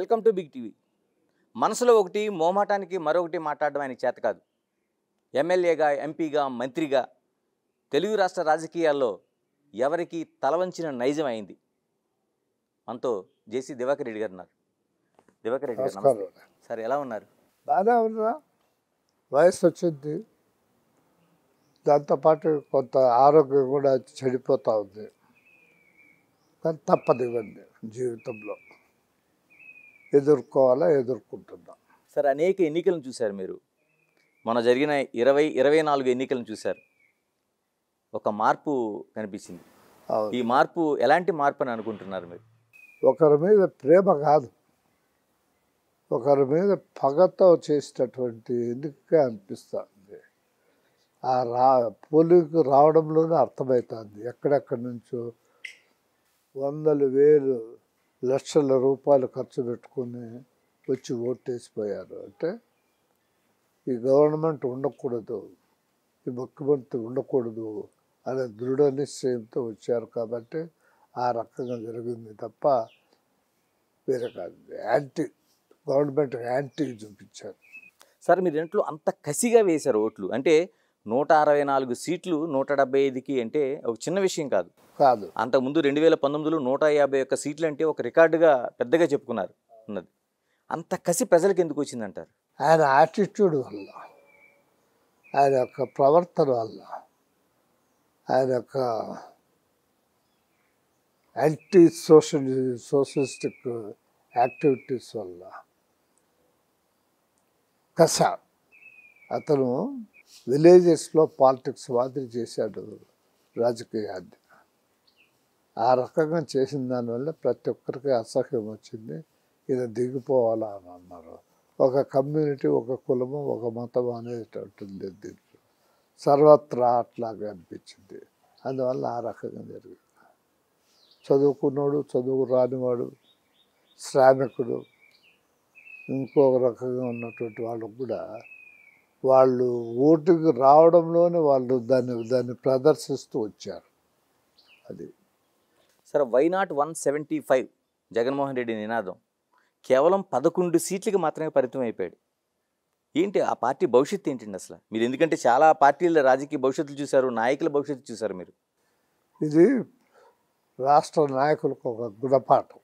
Welcome to big TV. మనసులో ఒకటి, మోమాటానికి మరొకటి మాట్లాడడం ఆయనకి చేత కాదు. ఎమ్మెల్యేగా, ఎంపీగా, మంత్రిగా తెలుగు రాష్ట్ర రాజకీయాల్లో ఎవరికి తలవంచిన నైజం అయింది. మనతో జేసీ దివాకర్ రెడ్డి గారు ఉన్నారు. దివాకర్ రెడ్డి గారు నమస్తే. సార్ ఎలా ఉన్నారు? బాగానే ఉన్నా. వయసు వచ్చింది, దాంతోపాటు కొంత ఆరోగ్యం కూడా చెడిపోతూ ఉంది. కానీ తప్పదు, ఇవన్నీ జీవితంలో ఎదుర్కొంటున్నాం. సార్ అనేక ఎన్నికలను చూశారు మీరు. మన జరిగిన 24 ఎన్నికలను చూశారు. ఒక మార్పు కనిపించింది. ఈ మార్పు ఎలాంటి మార్పు అని అనుకుంటున్నారు మీరు? ఒకరి మీద ప్రేమ కాదు, ఒకరి మీద పగతో చేసినటువంటి ఎన్నికగా అనిపిస్తుంది. పోలింగ్కి రావడంలోనే అర్థమవుతుంది. ఎక్కడెక్కడి నుంచో వందలు, వేలు, లక్షల రూపాయలు ఖర్చు పెట్టుకుని వచ్చి ఓటేసిపోయారు. అంటే ఈ గవర్నమెంట్ ఉండకూడదు, ఈ ముఖ్యమంత్రి ఉండకూడదు అనే దృఢ నిశ్చయంతో వచ్చారు. కాబట్టి ఆ రకంగా జరిగింది తప్ప వేరే కాదు. గవర్నమెంట్ యాంటీ చూపించారు. సార్ మీరు ఇంట్లో అంత కసిగా వేశారు ఓట్లు. అంటే 164 సీట్లు 175కి అంటే ఒక చిన్న విషయం కాదు. అంతకుముందు 2019లో 151 సీట్లు అంటే ఒక రికార్డుగా పెద్దగా చెప్పుకున్నారు ఉన్నది. అంత కసి ప్రజలకు ఎందుకు వచ్చిందంటారు? ఆయన యాటిట్యూడ్ వల్ల, ఆయన యొక్క ప్రవర్తన వల్ల, ఆయన యొక్క యాంటీ సోషలిస్టిక్ యాక్టివిటీస్ వల్ల కస. అతను విలేజెస్లో పాలిటిక్స్ మాదిరి చేశాడు రాజకీయాన్ని. ఆ రకంగా చేసిన దానివల్ల ప్రతి ఒక్కరికి అసహ్యం వచ్చింది. ఇది దిగిపోవాలా అని అన్నారు. ఒక కమ్యూనిటీ, ఒక కులము, ఒక మతం అనేటటువంటి దీంట్లో సర్వత్రా అట్లాగే అనిపించింది. అందువల్ల ఆ రకంగా జరిగింది. చదువుకున్నాడు, చదువు రానివాడు, శ్రామికుడు, ఇంకొక రకంగా ఉన్నటువంటి వాళ్ళకు కూడా వాళ్ళు ఓటుకి రావడంలోనే వాళ్ళు దాన్ని ప్రదర్శిస్తూ వచ్చారు. అది సరే, వై నాట్ 175 జగన్మోహన్ రెడ్డి నినాదం కేవలం 11 సీట్లకి మాత్రమే పరిమితం అయిపోయాడు. ఏంటి ఆ పార్టీ భవిష్యత్తు ఏంటండి అసలు? మీరు ఎందుకంటే చాలా పార్టీల రాజకీయ భవిష్యత్తు చూశారు, నాయకుల భవిష్యత్తు చూశారు మీరు. ఇది రాష్ట్ర నాయకులకు ఒక గుణపాఠం.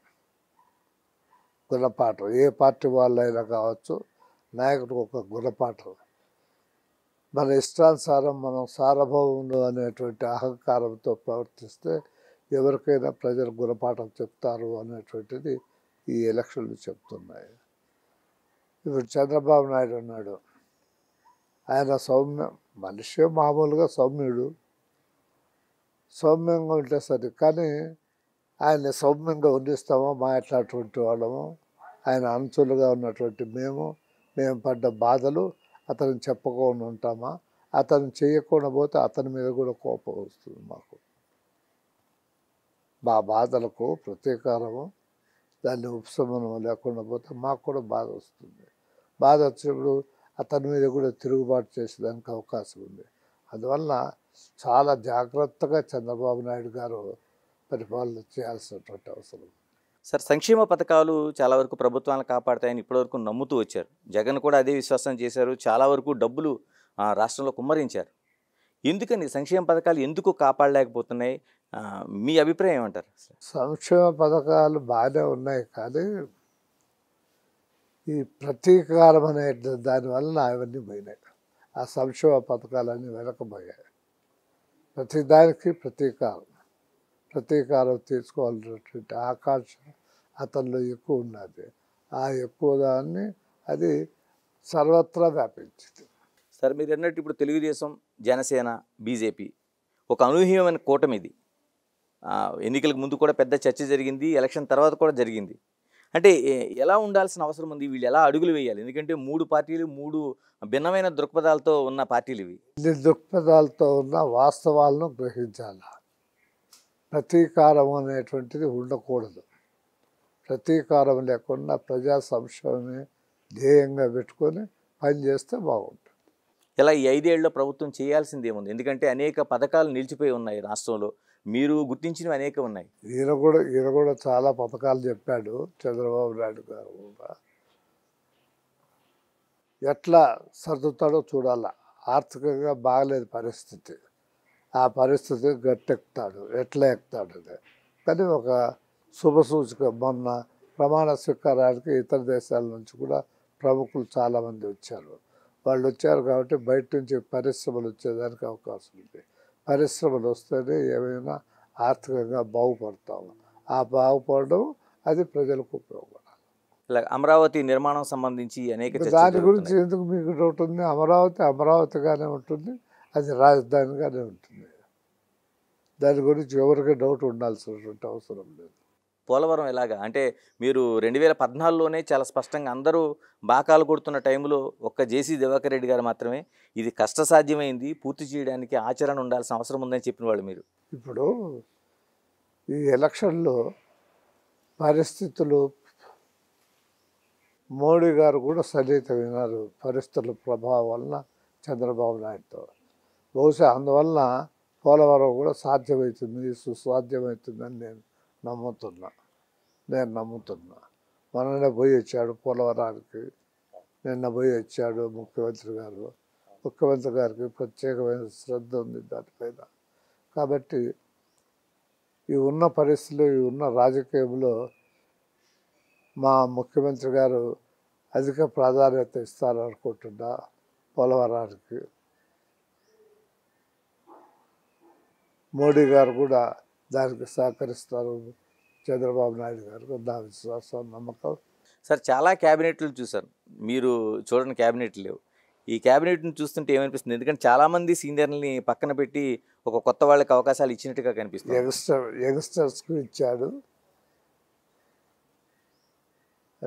ఏ పార్టీ వాళ్ళైనా కావచ్చు, నాయకులకు ఒక గుణపాఠం. మన ఇష్టానుసారం మనం సార్వభౌములు అనేటువంటి అహంకారంతో ప్రవర్తిస్తే ఎవరికైనా ప్రజలు గుణపాఠం చెప్తారు అనేటువంటిది ఈ ఎలక్షన్లు చెప్తున్నాయి. ఇప్పుడు చంద్రబాబు నాయుడు ఉన్నాడు, ఆయన మనిషి మామూలుగా సౌమ్యంగా ఉంటే సరే. కానీ ఆయన సౌమ్యంగా ఉండిస్తామో మాట్లాడేటువంటి వాళ్ళము, ఆయన అంచులుగా ఉన్నటువంటి మేము పడ్డ బాధలు అతను చెప్పకుండా ఉంటామా? అతను చేయకుండా పోతే అతని మీద కూడా కోపం వస్తుంది మాకు. మా బాధలకు ప్రతీకారము, దాన్ని ఉపశమనం లేకుండా పోతే మాకు కూడా బాధ వస్తుంది. బాధ వచ్చినప్పుడు అతని మీద కూడా తిరుగుబాటు చేసేదానికి అవకాశం ఉంది. అందువల్ల చాలా జాగ్రత్తగా చంద్రబాబు నాయుడు గారు పరిపాలన చేయాల్సినటువంటి అవసరం. సార్, సంక్షేమ పథకాలు చాలా వరకు ప్రభుత్వాలను కాపాడతాయని ఇప్పటివరకు నమ్ముతూ వచ్చారు. జగన్ కూడా అదే విశ్వాసం చేశారు. చాలా వరకు డబ్బులు రాష్ట్రంలో కుమ్మరించారు. ఎందుకని సంక్షేమ పథకాలు ఎందుకు కాపాడలేకపోతున్నాయి? మీ అభిప్రాయం ఏమంటారు? సంక్షేమ పథకాలు బాగానే ఉన్నాయి, కానీ ఈ ప్రతీకారం అనే దానివల్ల అవన్నీ పోయినాయి. ఆ సంక్షేమ పథకాలన్నీ వెనకబోయాయి. ప్రతిదానికి ప్రతీకారం తీసుకోవాల్సినటువంటి ఆకాంక్ష అతనిలో ఎక్కువ ఉన్నది. ఆ ఎక్కువ దాన్ని అది సర్వత్రా వ్యాపించింది. సార్ మీరు అన్నట్టు ఇప్పుడు తెలుగుదేశం, జనసేన, బీజేపీ ఒక అనూహ్యమైన కూటమి ఇది. ఎన్నికలకు ముందు కూడా పెద్ద చర్చ జరిగింది, ఎలక్షన్ తర్వాత కూడా జరిగింది. అంటే ఎలా ఉండాల్సిన అవసరం ఉంది? వీళ్ళు ఎలా అడుగులు వేయాలి? ఎందుకంటే 3 పార్టీలు 3 భిన్నమైన దృక్పథాలతో ఉన్న పార్టీలు ఇవి. ఇన్ని దృక్పథాలతో ఉన్న వాస్తవాలను గ్రహించాలి. ప్రతీకారం అనేటువంటిది ఉండకూడదు. ప్రతీకారం లేకుండా ప్రజా సంక్షేమమే ధ్యేయంగా పెట్టుకొని పనిచేస్తే బాగుంటుంది. ఇలా ఈ 5 ఏళ్ళలో ప్రభుత్వం చేయాల్సింది ఏముంది? ఎందుకంటే అనేక పథకాలు నిలిచిపోయి ఉన్నాయి రాష్ట్రంలో. మీరు గుర్తించినవి అనేకం ఉన్నాయి. ఈయన కూడా చాలా పథకాలు చెప్పాడు చంద్రబాబు నాయుడు గారు కూడా. ఎట్లా సర్దుతాడో చూడాలా. ఆర్థికంగా బాగలేదు పరిస్థితి. ఆ పరిస్థితి గట్టెక్కుతాడు, ఎట్లా ఎక్కుతాడు అది. కానీ ఒక శుభసూచక మొన్న ప్రమాణ స్వీకారానికి ఇతర దేశాల నుంచి కూడా ప్రముఖులు చాలామంది వచ్చారు. వాళ్ళు వచ్చారు కాబట్టి బయట నుంచి పరిశ్రమలు వచ్చేదానికి అవకాశం ఉంది. పరిశ్రమలు వస్తేనే ఏమైనా ఆర్థికంగా బాగుపడతాము. ఆ బాగుపడడం అది ప్రజలకు ఉపయోగపడాలి. ఇలా అమరావతి నిర్మాణం సంబంధించి అనేక చర్చలు దాని గురించి జరుగుతున్నాయి. ఎందుకు మీకు డౌట్ ఉంది? అమరావతిగానే ఉంటుంది, అది రాజధానిగానే ఉంటుంది. దాని గురించి ఎవరికి డౌట్ ఉండాల్సినటువంటి అవసరం లేదు. పోలవరం ఎలాగా అంటే మీరు 2014లోనే చాలా స్పష్టంగా అందరూ బాకాలు కొడుతున్న టైంలో ఒక్క జేసీ దివాకర్ రెడ్డి గారు మాత్రమే ఇది కష్టసాధ్యమైంది, పూర్తి చేయడానికి ఆచరణ ఉండాల్సిన అవసరం ఉందని చెప్పిన వాళ్ళు మీరు. ఇప్పుడు ఈ ఎలక్షన్లో పరిస్థితులు మోడీ గారు కూడా సన్నిహితమైనారు పరిస్థితుల ప్రభావం వలన చంద్రబాబు నాయుడుతో. బహుశా అందువలన పోలవరం కూడా సాధ్యమవుతుంది, సుసాధ్యమవుతుందని నేను నమ్ముతున్నా. మొన్ననే పోయి వచ్చాడు పోలవరానికి, నిన్న పోయి వచ్చాడు ముఖ్యమంత్రి గారు. ముఖ్యమంత్రి గారికి ప్రత్యేకమైన శ్రద్ధ ఉంది దానిపైన. కాబట్టి ఈ ఉన్న పరిస్థితులు, ఈ ఉన్న రాజకీయంలో మా ముఖ్యమంత్రి గారు అధిక ప్రాధాన్యత ఇస్తారనుకుంటున్నా పోలవరానికి. మోడీ గారు కూడా దానికి సహకరిస్తారు, చంద్రబాబు నాయుడు గారు. నా విశ్వాసం, నమ్మకం. సార్ చాలా క్యాబినెట్లు చూశారు, మీరు చూడని క్యాబినెట్లు లేవు. ఈ క్యాబినెట్ని చూస్తుంటే ఏమనిపిస్తుంది? ఎందుకంటే చాలామంది సీనియర్ని పక్కన పెట్టి ఒక కొత్త వాళ్ళకి అవకాశాలు ఇచ్చినట్టుగా కనిపిస్తుంది. యంగ్స్టర్స్కు ఇచ్చాడు.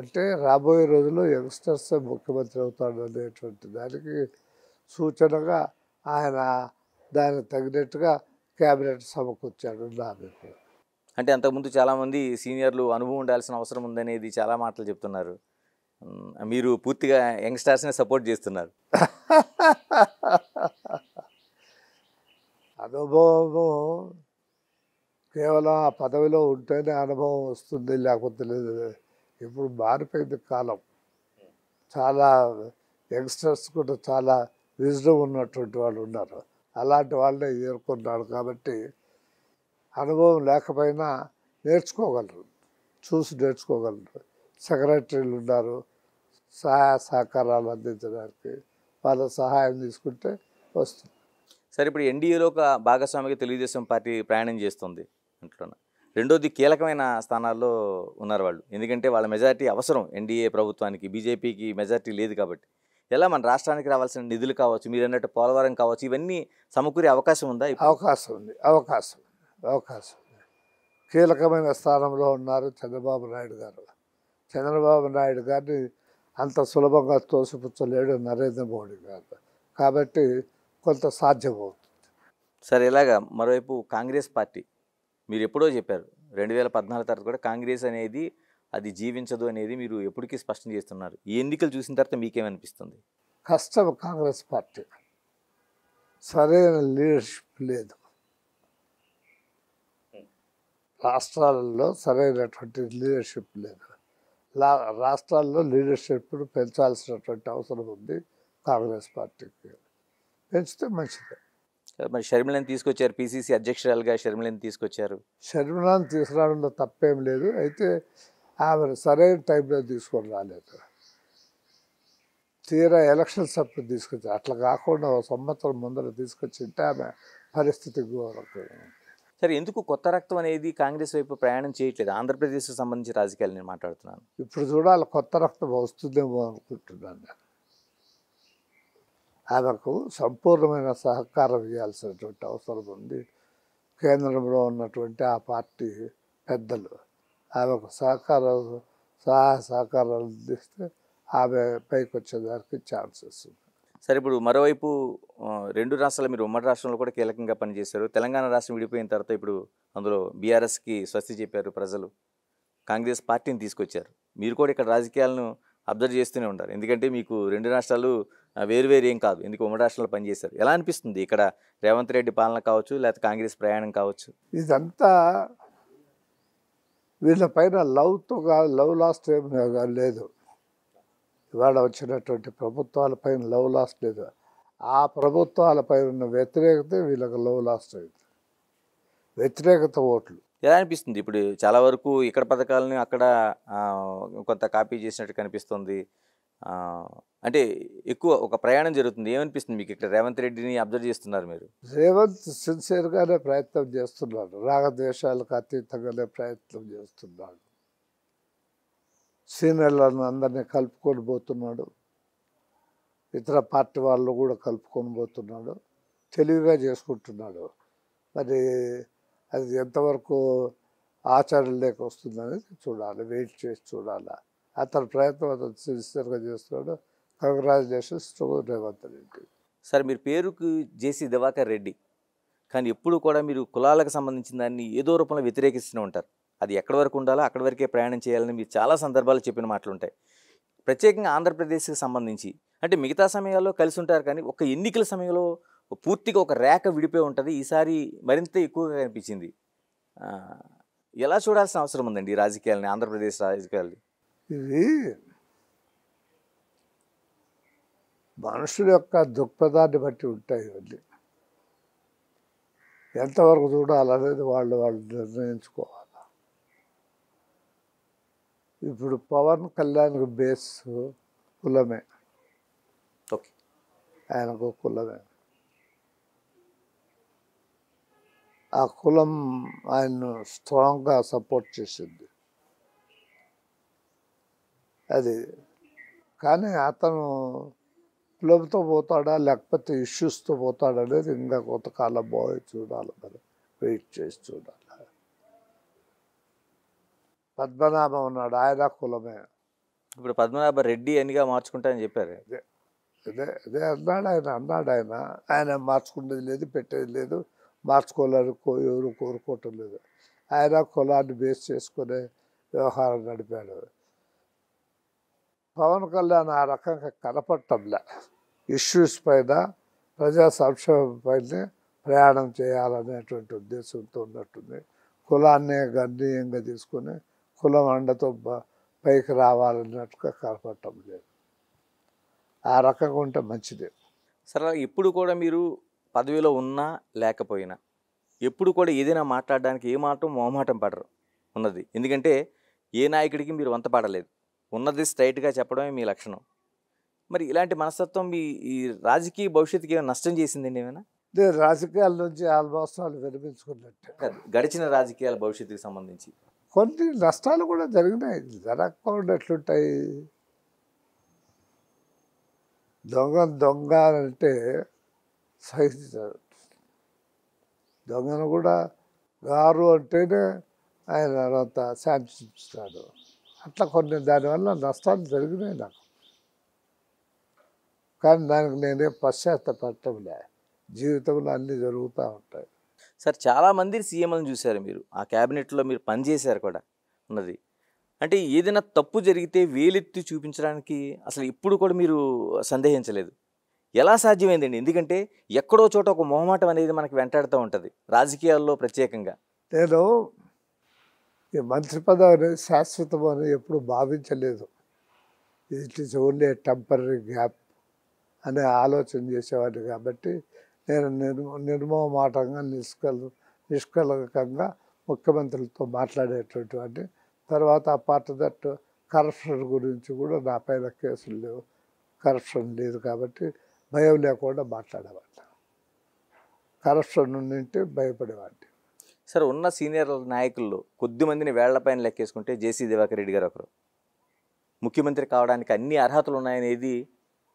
అంటే రాబోయే రోజుల్లో యంగ్స్టర్స్ ముఖ్యమంత్రి అవుతాడు అనేటువంటి దానికి సూచనగా ఆయన దానికి తగినట్టుగా క్యాబినెట్ సమకూర్చాడు నా అభిప్రాయం. అంటే అంతకుముందు చాలామంది సీనియర్లు అనుభవం ఉండాల్సిన అవసరం ఉందనేది చాలా మాటలు చెప్తున్నారు. మీరు పూర్తిగా యంగ్స్టర్స్ని సపోర్ట్ చేస్తున్నారు. అనుభవము కేవలం ఆ పదవిలో ఉంటేనే అనుభవం వస్తుంది, లేకపోతే లేదు. ఇప్పుడు మారిపోయింది కాలం. చాలా యంగ్స్టర్స్ కూడా చాలా విజ్డమ్ ఉన్నటువంటి వాళ్ళు ఉన్నారు. అలాంటి వాళ్ళే ఎదుర్కొన్నాడు. కాబట్టి అనుభవం లేకపోయినా నేర్చుకోగలరు, చూసి నేర్చుకోగలరు. సెక్రటరీలు ఉన్నారు సహాయ సహకారాలు అందించడానికి. వాళ్ళ సహాయం తీసుకుంటే వస్తుంది. సరే, ఇప్పుడు ఎన్డీఏలో ఒక భాగస్వామిగా తెలుగుదేశం పార్టీ ప్రయాణం చేస్తుంది అంటున్నా. రెండోది కీలకమైన స్థానాల్లో ఉన్నారు వాళ్ళు. ఎందుకంటే వాళ్ళ మెజారిటీ అవసరం ఎన్డీఏ ప్రభుత్వానికి. బీజేపీకి మెజారిటీ లేదు కాబట్టి ఎలా మన రాష్ట్రానికి రావాల్సిన నిధులు కావచ్చు, మీరు అన్నట్టు పోలవరం కావచ్చు, ఇవన్నీ సమకూరే అవకాశం ఉందా? అవకాశం ఉంది. కీలకమైన స్థానంలో ఉన్నారు చంద్రబాబు నాయుడు గారు. చంద్రబాబు నాయుడు గారిని అంత సులభంగా తోసిపుచ్చలేడు నరేంద్ర మోడీ గారు. కాబట్టి కొంత సాధ్యమవుతుంది. సరే, ఇలాగా మరోవైపు కాంగ్రెస్ పార్టీ మీరు ఎప్పుడో చెప్పారు 2014 తర్వాత కూడా కాంగ్రెస్ అనేది అది జీవించదు అనేది మీరు ఎప్పటికీ స్పష్టం చేస్తున్నారు. ఈ ఎన్నికలు చూసిన తర్వాత మీకేమనిపిస్తుంది? కష్టం. కాంగ్రెస్ పార్టీ సరైన లీడర్షిప్ లేదు. రాష్ట్రాలలో సరైనటువంటి లీడర్షిప్ లేదు. రాష్ట్రాల్లో లీడర్షిప్ పెంచాల్సినటువంటి అవసరం ఉంది కాంగ్రెస్ పార్టీకి. పెంచితే మంచిది. మరి షర్మిలని తీసుకొచ్చారు, పిసిసి అధ్యక్షురాలుగా షర్మిలని తీసుకొచ్చారు. షర్మిలాని తీసుకురావడంలో తప్పేం లేదు. అయితే ఆమె సరైన టైంలో తీసుకొని రాలేదు. తీరా ఎలక్షన్స్ అప్పుడు తీసుకొచ్చారు. అట్లా కాకుండా ఒక సంవత్సరం ముందర తీసుకొచ్చింటే ఆమె పరిస్థితి ఘోరంగా. సరే, ఎందుకు కొత్త రక్తం అనేది కాంగ్రెస్ వైపు ప్రయాణం చేయట్లేదు? ఆంధ్రప్రదేశ్కి సంబంధించి రాజకీయాలు నేను మాట్లాడుతున్నాను. ఇప్పుడు చూడాలి, కొత్త రక్తం వస్తుందేమో అనుకుంటున్నాను నేను. ఆమెకు సంపూర్ణమైన సహకారం ఇవ్వాల్సినటువంటి అవసరం ఉంది. కేంద్రంలో ఉన్నటువంటి ఆ పార్టీ పెద్దలు ఆమెకు సహాయ సహకారాలు అందిస్తే ఆమె పైకి వచ్చేదానికి ఛాన్సెస్ ఉంది. సరే, ఇప్పుడు మరోవైపు రెండు రాష్ట్రాలు, మీరు ఉమ్మడి రాష్ట్రంలో కూడా కీలకంగా పనిచేశారు. తెలంగాణ రాష్ట్రం విడిపోయిన తర్వాత ఇప్పుడు అందులో బీఆర్ఎస్కి స్వస్తి చెప్పారు ప్రజలు, కాంగ్రెస్ పార్టీని తీసుకొచ్చారు. మీరు కూడా ఇక్కడ రాజకీయాలను అబ్జర్వ్ చేస్తూనే ఉంటారు. ఎందుకంటే మీకు రెండు రాష్ట్రాలు వేరు వేరు ఏం కాదు, ఎందుకు ఉమ్మడి రాష్ట్రంలో పనిచేశారు. ఎలా అనిపిస్తుంది ఇక్కడ రేవంత్ రెడ్డి పాలన కావచ్చు, లేకపోతే కాంగ్రెస్ ప్రయాణం కావచ్చు? ఇదంతా వీళ్ళ పైన లవ్తో కాదు, లవ్ లాస్ట్ ఏం లేదు. ఇవాళ వచ్చినటువంటి ప్రభుత్వాల పైన లవ్ లాస్ట్ లేదు. ఆ ప్రభుత్వాల పైన ఉన్న వ్యతిరేకత వీళ్ళకి లవ్ లాస్ట్ అయింది. వ్యతిరేకత ఓట్లు. ఎలా అనిపిస్తుంది ఇప్పుడు చాలా వరకు ఇక్కడ పథకాలని అక్కడ ఆ, కొంత కాపీ చేసినట్టు కనిపిస్తుంది. ఆ, అంటే ఎక్కువ ఒక ప్రయాణం జరుగుతుంది. ఏమనిపిస్తుంది మీకు ఇక్కడ రేవంత్ రెడ్డిని అబ్జర్వ్ చేస్తున్నారు మీరు? రేవంత్ సిన్సియర్గానే ప్రయత్నం చేస్తున్నాడు, రాగద్వేషాలకు అతీతంగానే ప్రయత్నం చేస్తున్నాడు. సీనియర్లను అందరినీ కలుపుకొని పోతున్నాడు, ఇతర పార్టీ వాళ్ళు కూడా కలుపుకొని పోతున్నాడు, తెలివిగా చేసుకుంటున్నాడు. మరి అది ఎంతవరకు ఆచరణలోకి వస్తుందనేది చూడాలి, వెయిట్ చేసి చూడాలి. అతని ప్రయత్నం అతను సిన్సియర్గా చేస్తున్నాడు. Congratulations to Revanth Reddy. సరే, మీరు పేరుకు జేసీ దివాకర్ రెడ్డి, కానీ ఎప్పుడు కూడా మీరు కులాలకు సంబంధించిన దాన్ని ఏదో రూపంలో వ్యతిరేకిస్తూనే ఉంటారు. అది ఎక్కడి వరకు ఉండాలో అక్కడి వరకే ప్రయాణం చేయాలని మీరు చాలా సందర్భాలు చెప్పిన మాటలు ఉంటాయి. ప్రత్యేకంగా ఆంధ్రప్రదేశ్కి సంబంధించి అంటే మిగతా సమయాల్లో కలిసి ఉంటారు, కానీ ఒక ఎన్నికల సమయంలో పూర్తిగా ఒక రేఖ విడిపోయి ఉంటుంది. ఈసారి మరింత ఎక్కువగా కనిపించింది. ఆ, ఎలా చూడాల్సిన అవసరం ఉందండి ఈ రాజకీయాలని, ఆంధ్రప్రదేశ్ రాజకీయాలు? ఇది మనుషుల యొక్క దృక్పథాన్ని బట్టి ఉంటాయి. ఇవన్నీ ఎంతవరకు చూడాలనేది వాళ్ళు నిర్ణయించుకోవాలి. ఇప్పుడు పవన్ కళ్యాణ్కి బేస్ కులమే, ఓకే, ఆయనకు కులమే. ఆ కులం ఆయన్ను స్ట్రాంగ్గా సపోర్ట్ చేసింది. అది కానీ అతను కులంతో పోతాడా లేకపోతే ఇష్యూస్తో పోతాడా అనేది ఇంకా కొంతకాలం పోయి చూడాలి, మరి వెయిట్ చేసి చూడాలి. పద్మనాభం ఉన్నాడు, ఆయన కులమే. ఇప్పుడు పద్మనాభ రెడ్డి అనిగా మార్చుకుంటారని చెప్పారు. అదే అన్నాడు ఆయన మార్చుకునేది లేదు, పెట్టేది లేదు, మార్చుకోలేరు, ఎవరు కోరుకోవటం లేదు. ఆయన కులాన్ని బేస్ చేసుకునే వ్యవహారం నడిపాడు. పవన్ కళ్యాణ్ ఆ రకంగా కనపడటంలే. ఇష్యూస్ పైన, ప్రజా సంక్షేమం పైన ప్రయాణం చేయాలనేటువంటి ఉద్దేశంతో ఉన్నట్టుంది. కులాన్ని గణనీయంగా తీసుకొని కులం అండతో పైకి రావాలన్నట్టుగా కనపడటం లేదు. ఆ రకంగా ఉంటే మంచిదే. సరే, ఎప్పుడు కూడా మీరు పదవిలో ఉన్నా లేకపోయినా ఎప్పుడు కూడా ఏదైనా మాట్లాడడానికి ఏ మాటం మొహమాటం పడరు ఉన్నది. ఎందుకంటే ఏ నాయకుడికి మీరు వంత పడలేదు, ఉన్నది స్ట్రైట్గా చెప్పడమే మీ లక్షణం. మరి ఇలాంటి మనస్తత్వం మీ ఈ రాజకీయ భవిష్యత్తుకి ఏమైనా నష్టం చేసిందండి ఏమైనా? నేను రాజకీయాల నుంచి ఆల్మోస్ట్ వాళ్ళు విరమించుకున్నట్టే. కాదు, గడిచిన రాజకీయాల భవిష్యత్తుకి సంబంధించి కొన్ని నష్టాలు కూడా జరిగినాయి, జరగకుండా ఎట్లుంటాయి. దొంగ అంటే సహించారు. దొంగను కూడా గారు అంటేనే ఆయన అంత శాంతిస్తాడు. అట్లా కొన్ని దానివల్ల నష్టాలు జరిగినాయి నాకు, కానీ దానికి నేనే పశ్చాత్తపడటంలే. జీవితంలో అన్నీ జరుగుతూ ఉంటాయి. సార్, చాలామంది సీఎంలను చూశారు మీరు, ఆ క్యాబినెట్లో మీరు పనిచేశారు కూడా ఉన్నది. అంటే ఏదైనా తప్పు జరిగితే వేలెత్తి చూపించడానికి అసలు ఇప్పుడు కూడా మీరు సందేహించలేదు. ఎలా సాధ్యమైందండి? ఎందుకంటే ఎక్కడో చోట ఒక మొహమాటం అనేది మనకి వెంటాడుతూ ఉంటుంది రాజకీయాల్లో ప్రత్యేకంగా. నేను ఈ మంత్రి పదవి అనేది శాశ్వతం అని ఎప్పుడు భావించలేదు. It is only temporary gap అనే ఆలోచన చేసేవాడిని. కాబట్టి నేను నిర్మోహమాటంగా నిష్కలకంగా ముఖ్యమంత్రులతో మాట్లాడేటువంటి వాడిని. తర్వాత అపార్ట్ దట్ కరప్షన్ గురించి కూడా నా పైన కేసులు లేవు, కరప్షన్ లేదు, కాబట్టి భయం లేకుండా మాట్లాడేవాడిని. కరప్షన్ ఉంటే భయపడేవాడిని. సార్, ఉన్న సీనియర్ నాయకుల్లో కొద్ది మందిని వేళ్లపైన లెక్కేసుకుంటే జేసీ దివాకర్ రెడ్డి గారు ఒకరు. ముఖ్యమంత్రి కావడానికి అన్ని అర్హతలు ఉన్నాయనేది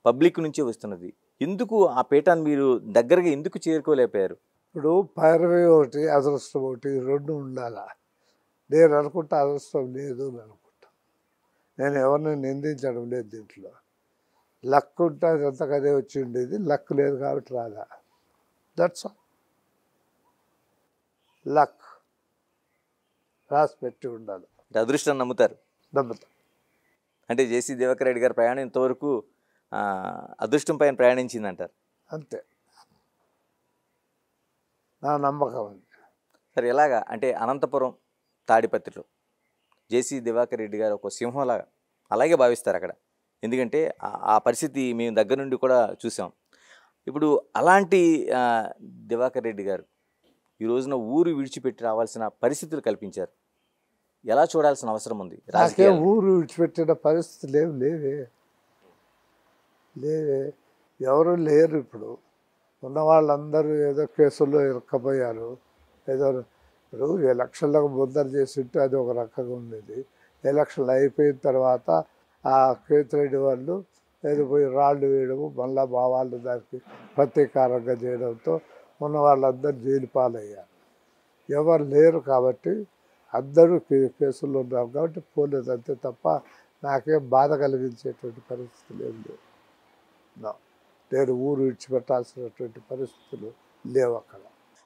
పబ్లిక్ నుంచే వస్తున్నది. ఎందుకు ఆ పీఠాన్ని మీరు దగ్గరగా ఎందుకు చేరుకోలేకపోయారు? ఇప్పుడు పైరవి ఒకటి, అదృష్టం ఒకటి, రెండు ఉండాలా. నేను అనుకుంటా అదృష్టం లేదు అని అనుకుంటా. నేను ఎవరిని నిందించడం లేదు దీంట్లో. లక్ ఉంటే అది అంతకదే వచ్చి ఉండేది, లక్ లేదు కాబట్టి రాదా. That's all. లక్ రాసి పెట్టి ఉండాలి. అదృష్టం నమ్ముతారు. నమ్ముతా. అంటే జేసీ దివాకర్ రెడ్డి గారి ప్రయాణం ఇంతవరకు అదృష్టం పైన ప్రయాణించిందంటారు. అంతే నా నమ్మకం అది. సరే ఎలాగా అంటే అనంతపురం తాడిపత్రిలో జేసీ దివాకర్ రెడ్డి గారు ఒక సింహంలాగా అలాగే భావిస్తారు అక్కడ. ఎందుకంటే ఆ పరిస్థితి మేము దగ్గర నుండి కూడా చూసాం. ఇప్పుడు అలాంటి దివాకర్ రెడ్డి గారు ఈ రోజున ఊరు విడిచిపెట్టి రావాల్సిన పరిస్థితులు కల్పించారు. ఎలా చూడాల్సిన అవసరం ఉంది నాకే రాజకీయాలు? ఊరు విడిచిపెట్టిన పరిస్థితులు ఏమి లేవే లేవే ఎవరు లేరు. ఇప్పుడు ఉన్న వాళ్ళందరూ ఏదో కేసుల్లో ఇరుక్కపోయారు. ఏదో ఇప్పుడు ఎలక్షన్లకు ముద్దరు చేసింటే అది ఒక రకంగా ఉండేది. ఎలక్షన్లు అయిపోయిన తర్వాత ఆ కేతిరెడ్డి వాళ్ళు ఏదో పోయి రాళ్ళు వేయడము, మళ్ళా మా వాళ్ళు దానికి ప్రతీకారంగా చేయడంతో ఉన్న వాళ్ళందరూ జైలు పాలయ్యారు. ఎవరు లేరు కాబట్టి అందరూ కేసుల్లో ఉన్నారు కాబట్టి పోలేదు అంతే తప్ప నాకేం బాధ కలిగించేటువంటి పరిస్థితులు ఏం లేవు. నేను ఊరు విడిచిపెట్టాల్సినటువంటి పరిస్థితులు లేవు అక్కడ.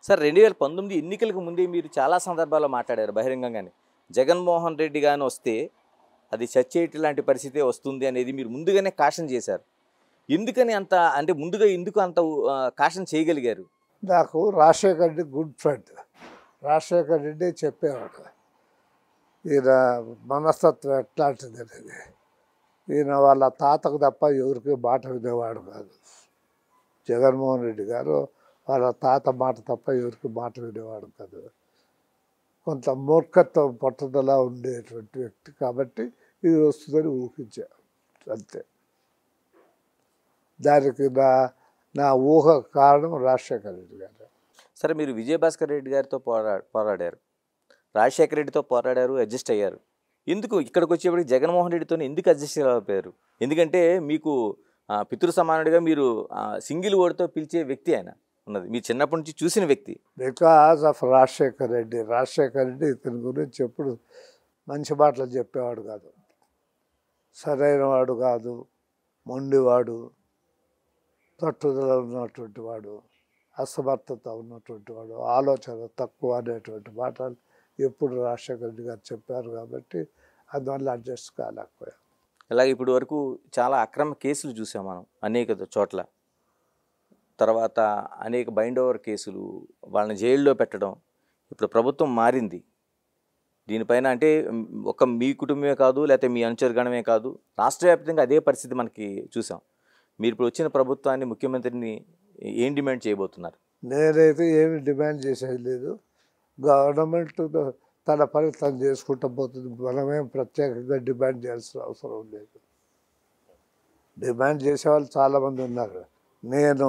సార్ 2019 ఎన్నికలకు ముందే మీరు చాలా సందర్భాల్లో మాట్లాడారు బహిరంగంగానే. జగన్మోహన్ రెడ్డి గాని వస్తే అది చచ్చేటి లాంటి పరిస్థితే వస్తుంది అనేది మీరు ముందుగానే కాషన్ చేశారు. ఎందుకని అంత అంటే ముందుగా ఎందుకు అంత కాషన్ చేయగలిగారు? నాకు రాజశేఖర్ రెడ్డి గుడ్ ఫ్రెండ్. రాజశేఖర్ రెడ్డి చెప్పేవాడు ఈయన మనస్తత్వం ఎట్లాంటిది అనేది. ఈయన వాళ్ళ తాతకు తప్ప ఎవరికి మాట వినేవాడు కాదు. జగన్మోహన్ రెడ్డి గారు వాళ్ళ తాత మాట తప్ప ఎవరికి మాట వినేవాడు కాదు. కొంత మూర్ఖత్వం పట్టుదల ఉండేటువంటి వ్యక్తి కాబట్టి ఇది వస్తుందని ఊహించాను అంతే. దానికి నా ఊహ కారణం రాజశేఖర రెడ్డి గారు. సరే మీరు విజయభాస్కర్ రెడ్డి గారితో పోరాడారు, రాజశేఖర రెడ్డితో పోరాడారు, అడ్జస్ట్ అయ్యారు. ఎందుకు ఇక్కడికి వచ్చేప్పటికి జగన్మోహన్ రెడ్డితో ఎందుకు అడ్జస్ట్ అయిపోయారు? ఎందుకంటే మీకు పితృ సమానుడిగా మీరు సింగిల్ ఓటుతో పిలిచే వ్యక్తి ఆయన ఉన్నది, మీరు చిన్నప్పటి నుంచి చూసిన వ్యక్తి. Because of Rajasekhara Reddy. రాజశేఖర రెడ్డి ఇతని గురించి ఎప్పుడు మంచి మాటలు చెప్పేవాడు కాదు, సరైన వాడు కాదు, మొండివాడు, పట్టుదల ఉన్నటువంటి వాడు, అసమర్థత ఉన్నటువంటి వాడు, ఆలోచన తక్కువ అనేటువంటి మాటలు ఎప్పుడు రాజశేఖర రెడ్డి గారు చెప్పారు కాబట్టి అందువల్ల అడ్జస్ట్ కాలేకపోయాం. అలాగే ఇప్పుడు వరకు చాలా అక్రమ కేసులు చూసాం మనం అనేక చోట్ల. తర్వాత అనేక బైండ్ ఓవర్ కేసులు, వాళ్ళని జైల్లో పెట్టడం. ఇప్పుడు ప్రభుత్వం మారింది, దీనిపైన అంటే ఒక మీ కుటుంబమే కాదు లేకపోతే మీ అనుచరగణమే కాదు, రాష్ట్ర వ్యాప్తంగా అదే పరిస్థితి మనకి చూసాం. మీరు ఇప్పుడు వచ్చిన ప్రభుత్వాన్ని, ముఖ్యమంత్రిని ఏం డిమాండ్ చేయబోతున్నారు? నేనైతే ఏమి డిమాండ్ చేసేది లేదు. గవర్నమెంట్ తన పని తను చేసుకుంటూ పోతుంది. మనమేం ప్రత్యేకంగా డిమాండ్ చేయాల్సిన అవసరం లేదు. డిమాండ్ చేసేవాళ్ళు చాలామంది ఉన్నారు. నేను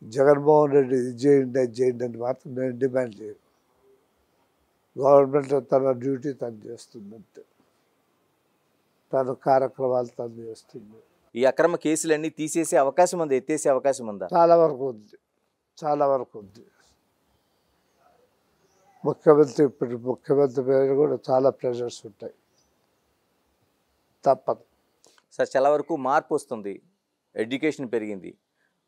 జగన్మోహన్ రెడ్డి ఇది చేయండి అది చేయండి అని మాత్రం నేను డిమాండ్ చేయను. గవర్నమెంట్ తన డ్యూటీ తను చేస్తుంది అంతే, తన కార్యక్రమాలు తను చేస్తుంది. ఈ అక్రమ కేసులన్నీ తీసేసే అవకాశం ఉంది, ఎత్తేసే అవకాశం ఉందా? చాలా వరకు ఉంది, చాలా వరకు ఉంది. ముఖ్యమంత్రి పేరు కూడా చాలా ప్రెషర్స్ ఉంటాయి, తప్పదు. సార్ చాలా వరకు మార్పు వస్తుంది, ఎడ్యుకేషన్ పెరిగింది.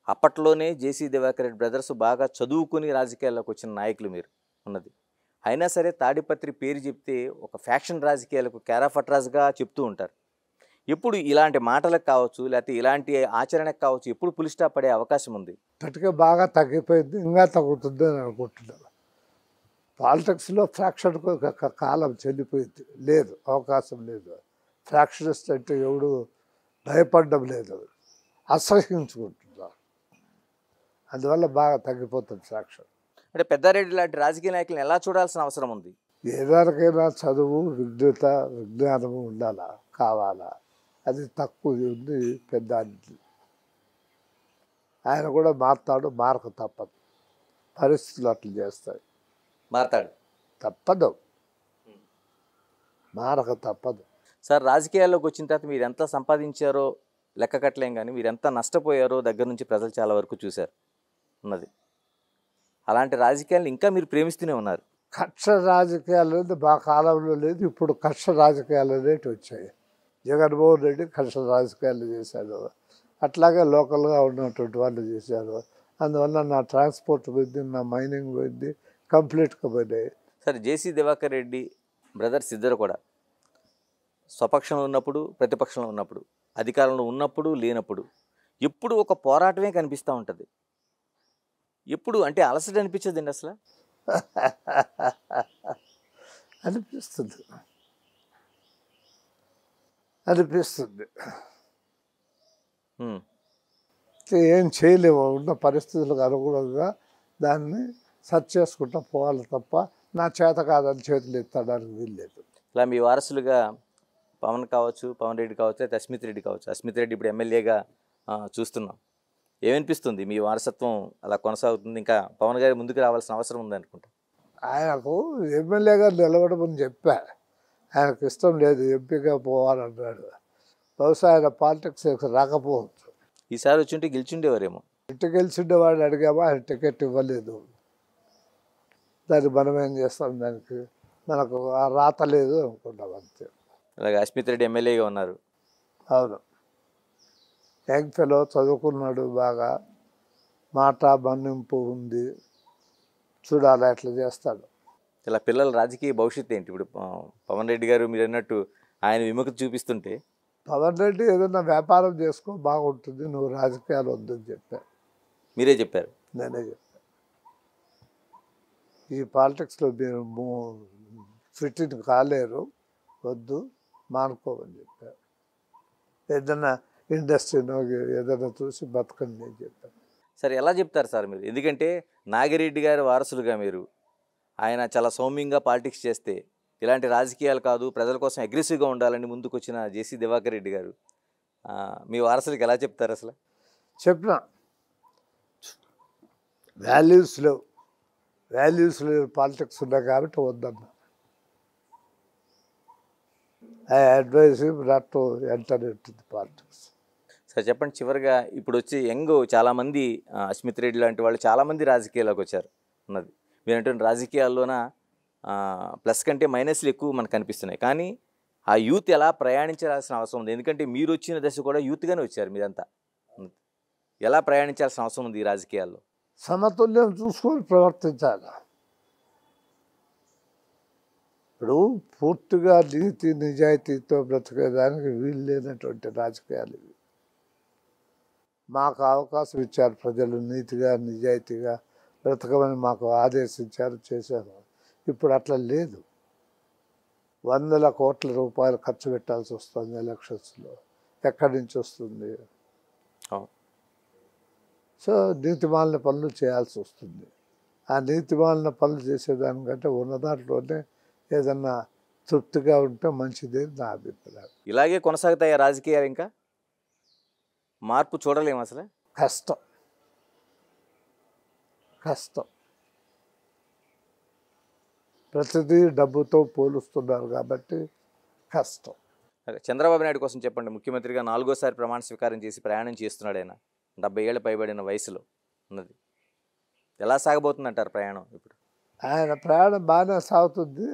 అప్పట్లోనే జేసీ దివాకర్ రెడ్డి బ్రదర్స్ బాగా చదువుకుని రాజకీయాల్లోకి వచ్చిన నాయకులు మీరు ఉన్నది. అయినా సరే తాడిపత్రి పేరు చెప్తే ఒక ఫ్యాక్షన్ రాజకీయాలకు కేరాఫట్రాజ్గా చెప్తూ ఉంటారు. ఎప్పుడు ఇలాంటి మాటలకు కావచ్చు లేకపోతే ఇలాంటి ఆచరణకు కావచ్చు ఎప్పుడు పులి స్టాప్ పడే అవకాశం ఉంది? ఇప్పటికే బాగా తగ్గిపోయింది, ఇంకా తగ్గుతుంది అని అనుకుంటున్నాను. పాలిటిక్స్లో ఫ్రాక్షన్కు ఒక కాలం చెల్లిపోయింది, లేదు, అవకాశం లేదు. ఫ్రాక్షనిస్ట్ అంటే ఎవడు భయపడడం లేదు, అసహించుకుంటున్నారు. అందువల్ల బాగా తగ్గిపోతుంది ఫ్రాక్షన్. అంటే పెద్దారెడ్డి లాంటి రాజకీయ నాయకులను ఎలా చూడాల్సిన అవసరం ఉంది? ఏదానికైనా చదువు, విజ్ఞానము ఉండాలా, కావాలా. అది తక్కువ ఉంది పెద్ద. ఆయన కూడా మారుతాడు, మారక తప్పదు, పరిస్థితులు అట్లా చేస్తాయి. మారతాడు, తప్పదు, మారక తప్పదు. సార్ రాజకీయాల్లోకి వచ్చిన తర్వాత మీరు ఎంత సంపాదించారో లెక్క కట్టలేం, కానీ మీరు ఎంత నష్టపోయారో దగ్గర నుంచి ప్రజలు చాలా వరకు చూశారు ఉన్నది. అలాంటి రాజకీయాలను ఇంకా మీరు ప్రేమిస్తూనే ఉన్నారు. కక్ష రాజకీయాలు అనేది మా కాలంలో లేదు, ఇప్పుడు కక్ష రాజకీయాలు అనేవి వచ్చాయి. జగన్మోహన్ రెడ్డి కక్ష రాజకీయాలు చేశాడు, అట్లాగే లోకల్గా ఉన్నటువంటి వాళ్ళు చేశారు. అందువల్ల నా ట్రాన్స్పోర్ట్ పోయింది, నా మైనింగ్ పోయింది, కంప్లీట్గా పోయినాయి. సరే జేసీ దివాకర్ రెడ్డి బ్రదర్స్ ఇద్దరు కూడా స్వపక్షంలో ఉన్నప్పుడు, ప్రతిపక్షంలో ఉన్నప్పుడు అధికారంలో ఉన్నప్పుడు లేనప్పుడు ఎప్పుడు ఒక పోరాటమే కనిపిస్తూ ఉంటుంది. ఎప్పుడు అంటే అలసట అనిపించదండి అసలు? అనిపిస్తుంది అనిపిస్తుంది ఉమ్. ఏం చేయలేము, ఉన్న పరిస్థితులకు అనుగుణంగా దాన్ని సర్చ్ చేసుకుంటూ పోవాలి తప్ప నా చేత కాదని చేతులు ఎత్తడానికి వీల్లేదు. ఇలా మీ వారసులుగా పవన్ కావచ్చు, పవన్ రెడ్డి కావచ్చు, అయితే అస్మిత్ రెడ్డి కావచ్చు. అస్మిత్ రెడ్డి ఇప్పుడు ఎమ్మెల్యేగా చూస్తున్నాం. ఏమనిపిస్తుంది? మీ వారసత్వం అలా కొనసాగుతుంది, ఇంకా పవన్ గారి ముందుకు రావాల్సిన అవసరం ఉందనుకుంటా. ఆయనకు ఎమ్మెల్యేగా నిలబడమని చెప్పా, ఆయనకు ఇష్టం లేదు, ఎంపీగా పోవాలన్నాడు. బహుశా ఆయన పాలిటిక్స్ రాకపోవచ్చు. ఈసారి వచ్చింటే గెలిచిండేవారేమో. ఇంటికి గెలిచిండేవాడిని అడిగామా, ఆయన టికెట్ ఇవ్వలేదు. దానికి మనం ఏం చేస్తాం, దానికి మనకు ఆ రాత లేదు అనుకుంటాం అంతే. అలాగే అస్మిత్ రెడ్డి ఎమ్మెల్యేగా ఉన్నారు. అవును, యంగ్ ఫెలో, చదువుకున్నాడు, బాగా మాట మన్నింపు ఉంది, చూడాలి ఎట్లా చేస్తాడు. ఇలా పిల్లల రాజకీయ భవిష్యత్తు ఏంటి? ఇప్పుడు పవన్ రెడ్డి గారు మీరు అన్నట్టు ఆయన విముఖత చూపిస్తుంటే, పవన్ రెడ్డి ఏదైనా వ్యాపారం చేసుకో బాగుంటుంది, నువ్వు రాజకీయాలు వద్దని చెప్పా. మీరే చెప్పారు. నేనే చెప్పా, ఈ పాలిటిక్స్లో మీరు ఫిట్టింగ్ కాలేరు, వద్దు, మానుకోమని చెప్పారు. ఏదైనా ఇండస్ట్రీనో ఏదైనా చూసి బతకండి అని చెప్పాను. సరే, ఎలా చెప్తారు సార్ మీరు? ఎందుకంటే నాగిరెడ్డి గారి వారసులుగా మీరు, ఆయన చాలా సౌమ్యంగా పాలిటిక్స్ చేస్తే, ఇలాంటి రాజకీయాలు కాదు, ప్రజల కోసం అగ్రెసివ్గా ఉండాలని ముందుకు వచ్చిన జేసీ దివాకర్ రెడ్డి గారు మీ వారసులకు ఎలా చెప్తారు అసలు? చెప్పిన వాల్యూస్ లేవు పాలిటిక్స్ ఉన్నాయి కాబట్టి వద్దన్నా. I advise not to enter into the politics. సరే, చెప్పండి చివరిగా, ఇప్పుడు వచ్చి యంగ్ చాలామంది అస్మిత్ రెడ్డి లాంటి వాళ్ళు చాలామంది రాజకీయాల్లోకి వచ్చారు ఉన్నది. మీరు అంటున్న రాజకీయాల్లోన ప్లస్ కంటే మైనస్లు ఎక్కువ మనకు కనిపిస్తున్నాయి. కానీ ఆ యూత్ ఎలా ప్రయాణించాల్సిన అవసరం ఉంది? ఎందుకంటే మీరు వచ్చిన దశ కూడా యూత్గానే వచ్చారు మీరంతా. ఎలా ప్రయాణించాల్సిన అవసరం ఉంది ఈ రాజకీయాల్లో? సమతుల్యం చూసుకొని ప్రవర్తించాలి. ఇప్పుడు పూర్తిగా నీతి నిజాయితీతో బ్రతికేదానికి వీలు లేనటువంటి రాజకీయాలు ఇవి. మాకు అవకాశం ఇచ్చారు ప్రజలు, నీతిగా నిజాయితీగా బ్రతకమని మాకు ఆదేశించారు, చేశారు. ఇప్పుడు అట్లా లేదు. 100 కోట్ల రూపాయలు ఖర్చు పెట్టాల్సి వస్తుంది ఎలక్షన్స్లో. ఎక్కడి నుంచి వస్తుంది? సో నీతిమాలిన పనులు చేయాల్సి వస్తుంది. ఆ నీతిమాలిన పనులు చేసేదానికంటే ఉన్న దాంట్లోనే ఏదన్నా తృప్తిగా ఉంటే మంచిది నా అభిప్రాయం. ఇలాగే కొనసాగుతాయి రాజకీయాలు? ఇంకా మార్పు చూడలేము అసలు? కష్టం. ప్రతిదీ డబ్బుతో పోలుస్తున్నారు కాబట్టి కష్టం. చంద్రబాబు నాయుడు కోసం చెప్పండి. ముఖ్యమంత్రిగా 4వ సారి ప్రమాణ స్వీకారం చేసి ప్రయాణం చేస్తున్నాడు. ఆయన 70 ఏళ్ళ పైబడిన వయసులో ఉన్నది. ఎలా సాగబోతుంది అంటారు ప్రయాణం ఇప్పుడు? ఆయన ప్రయాణం బాగానే సాగుతుంది.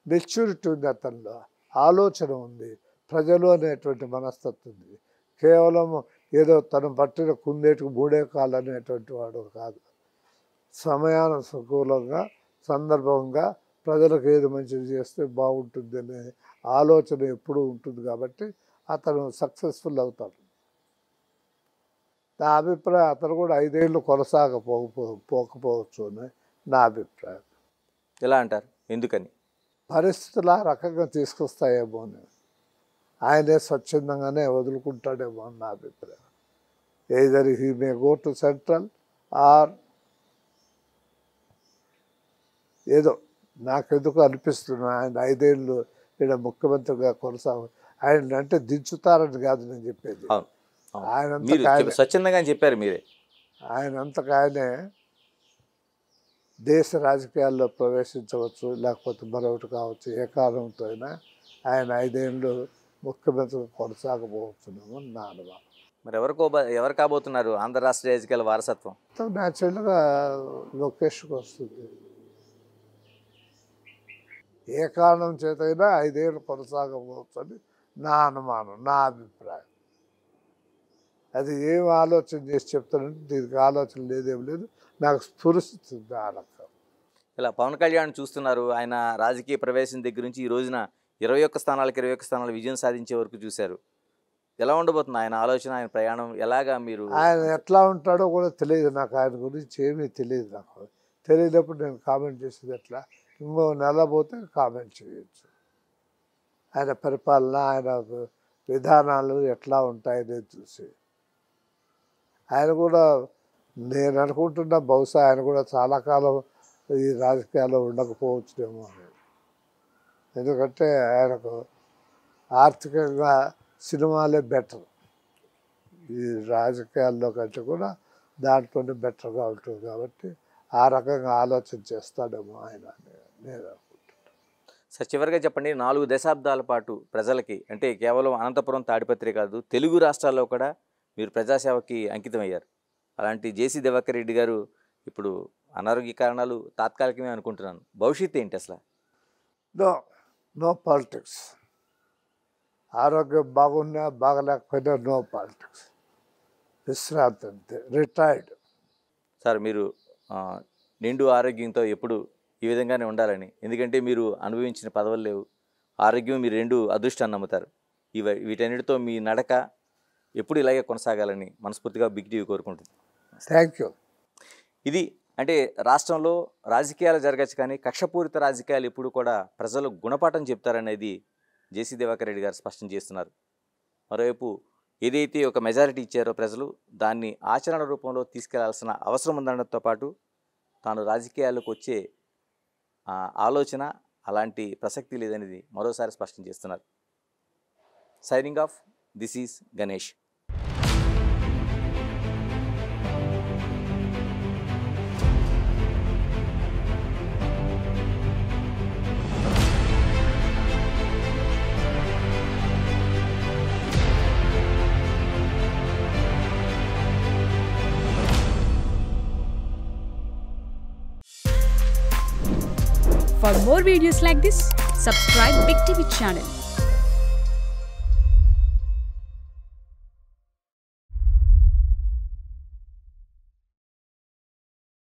మెచ్యూరిటీ ఉంది అతనిలో, ఆలోచన ఉంది, ప్రజలు అనేటువంటి మనస్తత్వం ఉంది. కేవలం ఏదో తను పట్టిన కుందేటికి 3 కాళ్ళు అనేటువంటి వాడు కాదు. సమయానుకూలంగా, సందర్భంగా ప్రజలకు ఏది మంచిది చేస్తే బాగుంటుంది అనే ఆలోచన ఎప్పుడూ ఉంటుంది కాబట్టి అతను సక్సెస్ఫుల్ అవుతాడు. నా అభిప్రాయం అతను కూడా 5 ఏళ్ళు పోకపోవచ్చు అని నా అభిప్రాయం. ఎలా అంటారు? ఎందుకని? పరిస్థితులు ఆ రకంగా తీసుకొస్తాయేమో అని. ఆయనే స్వచ్ఛందంగానే వదులుకుంటాడేమో అని నా అభిప్రాయం. Either he may go to central or ఏదో నాకెందుకు అనిపిస్తుంది ఆయన 5 ఏళ్ళు ఇక్కడ ముఖ్యమంత్రిగా ఆయన అంటే దించుతారని కాదు నేను చెప్పేది. ఆయన స్వచ్ఛందంగా చెప్పారు మీరే. ఆయనంతకు ఆయనే దేశ రాజకీయాల్లో ప్రవేశించవచ్చు, లేకపోతే మరొకటి కావచ్చు. ఏ కారణంతో అయినా ఆయన 5 ఏళ్ళు ముఖ్యమంత్రిగా కొనసాగబోతున్నాము నా అనుభవం. మరి ఎవరు కాబోతున్నారు ఆంధ్ర రాష్ట్ర రాజకీయాల వారసత్వం? న్యాచురల్గా లోకేష్కి వస్తుంది. ఏ కారణం చేత అయినా 5 ఏళ్ళు కొనసాగవచ్చు అని నా అనుమానం, నా అభిప్రాయం. అది ఏం ఆలోచన చేసి చెప్తానంటే దీనికి ఆలోచన లేదేం లేదు, నాకు స్ఫురిస్తుంది ఆ రకం. ఇలా పవన్ కళ్యాణ్ చూస్తున్నారు. ఆయన రాజకీయ ప్రవేశం దగ్గర నుంచి ఈ రోజున 21 స్థానాలకు 21 స్థానాలు విజయం సాధించే వరకు చూశారు. ఎలా ఉండబోతుంది ఆయన ఆలోచన, ఆయన ప్రయాణం ఎలాగా మీరు? ఆయన ఎట్లా ఉంటాడో కూడా తెలియదు నాకు, ఆయన గురించి ఏమీ తెలియదు నాకు. తెలియనప్పుడు నేను కామెంట్ చేసేది ఎట్లా? ఇంకో నెల పోతే కామెంట్ చేయొచ్చు. ఆయన పరిపాలన, ఆయన విధానాలు ఎట్లా ఉంటాయని చూసి. ఆయన కూడా నేను అనుకుంటున్నా బహుశా ఆయన కూడా చాలా కాలం ఈ రాజకీయాల్లో ఉండకపోవచ్చునేమో అని. ఎందుకంటే ఆయనకు ఆర్థికంగా సినిమాలే బెటర్, ఈ రాజకీయాల్లో కంటే కూడా దాంట్లోనే బెటర్గా ఉంటుంది కాబట్టి ఆ రకంగా ఆలోచన చేస్తాడేమో ఆయన అని నేను అనుకుంటున్నాను. సార్, చివరిగా చెప్పండి, 4 దశాబ్దాల పాటు ప్రజలకి, అంటే కేవలం అనంతపురం తాడిపత్రి కాదు, తెలుగు రాష్ట్రాల్లో కూడా మీరు ప్రజాసేవకి అంకితం అయ్యారు. అలాంటి జేసీ దివాకర్ రెడ్డి గారు ఇప్పుడు అనారోగ్య కారణాలు తాత్కాలికమే అనుకుంటున్నాను, భవిష్యత్తు ఏంటి అసలు? No politics. ఆరోగ్యం బాగున్నా బాగలేకపోయినా నో పాలిటిక్స్, విశ్రాంతి అంతే, రిటైర్డ్. సార్, మీరు నిండు ఆరోగ్యంతో ఎప్పుడు ఈ విధంగానే ఉండాలని, ఎందుకంటే మీరు అనుభవించిన పదవులు లేవు, ఆరోగ్యం మీరు 2 అదృష్టాన్ని నమ్ముతారు. వీటన్నిటితో మీ నడక ఎప్పుడు ఇలాగే కొనసాగాలని మనస్ఫూర్తిగా బిగ్ టీవీ కోరుకుంటుంది. Thank you. ఇది అంటే రాష్ట్రంలో రాజకీయాలు జరగచ్చు, కానీ కక్షపూరిత రాజకీయాలు ఎప్పుడు కూడా ప్రజలు గుణపాఠం చెప్తారనేది జేసీ దివాకర్ రెడ్డి గారు స్పష్టం చేస్తున్నారు. మరోవైపు ఏదైతే ఒక మెజారిటీ ఇచ్చారో ప్రజలు, దాన్ని ఆచరణ రూపంలో తీసుకెళ్లాల్సిన అవసరం ఉందనడంతో పాటు తాను రాజకీయాలకు వచ్చే ఆలోచన అలాంటి ప్రసక్తి లేదనేది మరోసారి స్పష్టం చేస్తున్నారు. Signing off, this is Ganesh. For more videos like this, subscribe Big TV channel.